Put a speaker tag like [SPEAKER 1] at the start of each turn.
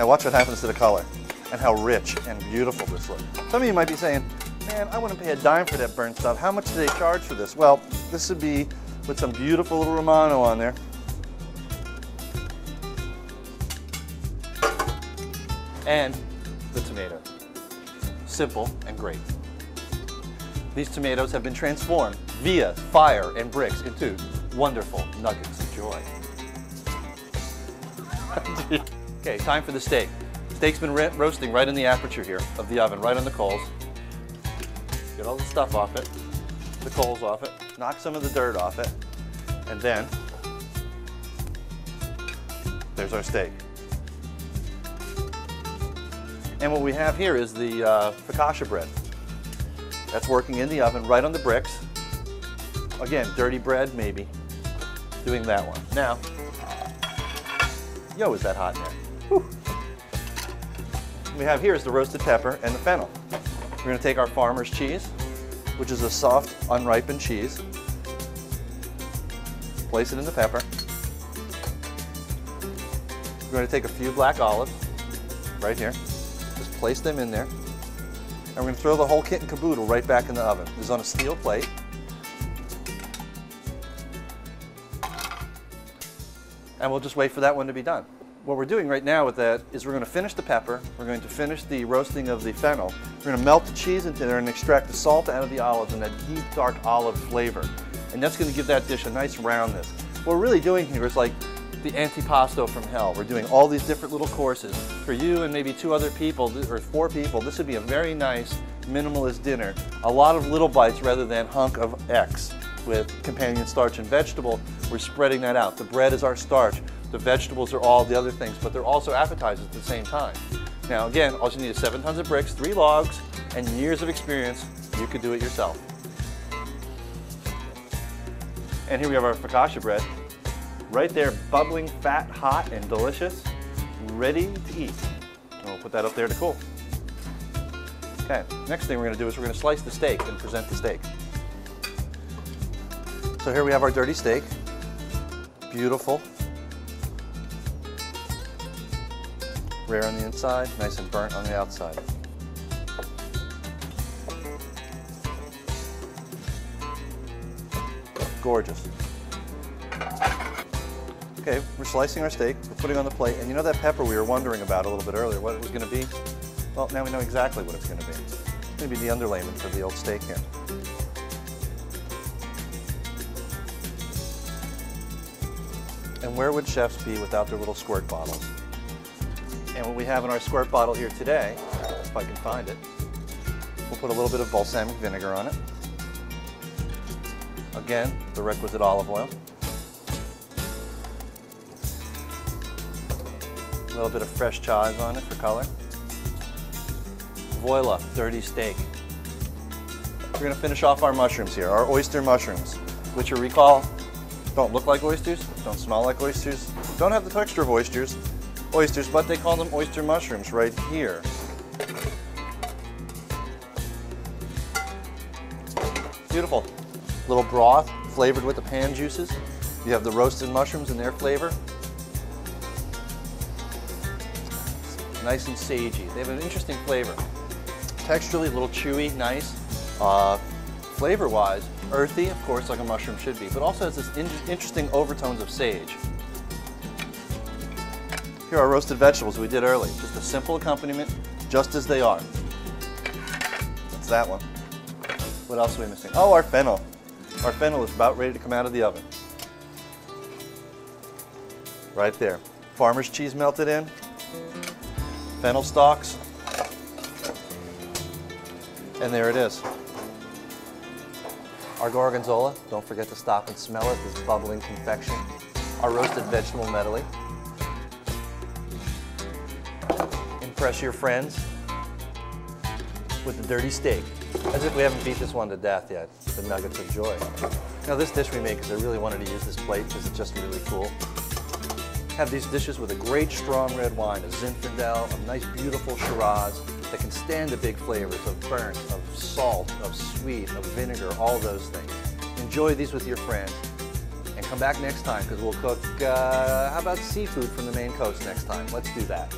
[SPEAKER 1] Now watch what happens to the color and how rich and beautiful this looks. Some of you might be saying, man, I wouldn't pay a dime for that burnt stuff. How much do they charge for this? Well, this would be with some beautiful little Romano on there. And the tomato. Simple and great. These tomatoes have been transformed via fire and bricks into wonderful nuggets of joy. Okay, time for the steak. Steak's been roasting right in the aperture here of the oven, right on the coals. Get all the stuff off it, the coals off it, knock some of the dirt off it, and then there's our steak. And what we have here is the focaccia bread. That's working in the oven right on the bricks. Again, dirty bread, maybe. Doing that one. Now, yo, is that hot in there? Whew. What we have here is the roasted pepper and the fennel. We're going to take our farmer's cheese, which is a soft, unripened cheese. Place it in the pepper. We're going to take a few black olives, right here. Just place them in there. And we're going to throw the whole kit and caboodle right back in the oven. This is on a steel plate. And we'll just wait for that one to be done. What we're doing right now with that is we're going to finish the pepper, we're going to finish the roasting of the fennel, we're going to melt the cheese into there and extract the salt out of the olives and that deep dark olive flavor. And that's going to give that dish a nice roundness. What we're really doing here is like the antipasto from hell. We're doing all these different little courses. For you and maybe 2 other people, or 4 people, this would be a very nice minimalist dinner. A lot of little bites rather than hunk of X with companion starch and vegetable. We're spreading that out. The bread is our starch. The vegetables are all the other things, but they're also appetizers at the same time. Now again, all you need is 7 tons of bricks, 3 logs, and years of experience. You could do it yourself. And here we have our focaccia bread. Right there, bubbling, fat, hot, and delicious, ready to eat. And we'll put that up there to cool. Okay, next thing we're going to do is we're going to slice the steak and present the steak. So here we have our dirty steak. Beautiful. Rare on the inside, nice and burnt on the outside. Gorgeous. Okay, we're slicing our steak, we're putting it on the plate, and you know that pepper we were wondering about a little bit earlier, what it was going to be? Well, now we know exactly what it's going to be. It's going to be the underlayment for the old steak here. And where would chefs be without their little squirt bottles? And what we have in our squirt bottle here today, if I can find it, we'll put a little bit of balsamic vinegar on it. Again, the requisite olive oil. A little bit of fresh chives on it for color. Voila, dirty steak. We're going to finish off our mushrooms here, our oyster mushrooms, which you recall don't look like oysters, don't smell like oysters, don't have the texture of oysters, but they call them oyster mushrooms right here. Beautiful. Little broth flavored with the pan juices. You have the roasted mushrooms and their flavor. Nice and sagey. They have an interesting flavor. Texturally a little chewy, nice. Flavor-wise, earthy, of course, like a mushroom should be, but also has this interesting overtones of sage. Here are roasted vegetables we did early. Just a simple accompaniment, just as they are. That's that one. What else are we missing? Oh, our fennel. Our fennel is about ready to come out of the oven. Right there. Farmer's cheese melted in. Fennel stalks. And there it is. Our gorgonzola, don't forget to stop and smell it, this bubbling confection. Our roasted vegetable medley. Impress your friends with the dirty steak. As if we haven't beat this one to death yet, the nuggets of joy. Now this dish we make because I really wanted to use this plate because it's just really cool. Have these dishes with a great strong red wine, a Zinfandel, a nice beautiful Shiraz that can stand the big flavors of burnt, of salt, of sweet, of vinegar, all those things. Enjoy these with your friends and come back next time because we'll cook, how about seafood from the Maine coast next time? Let's do that.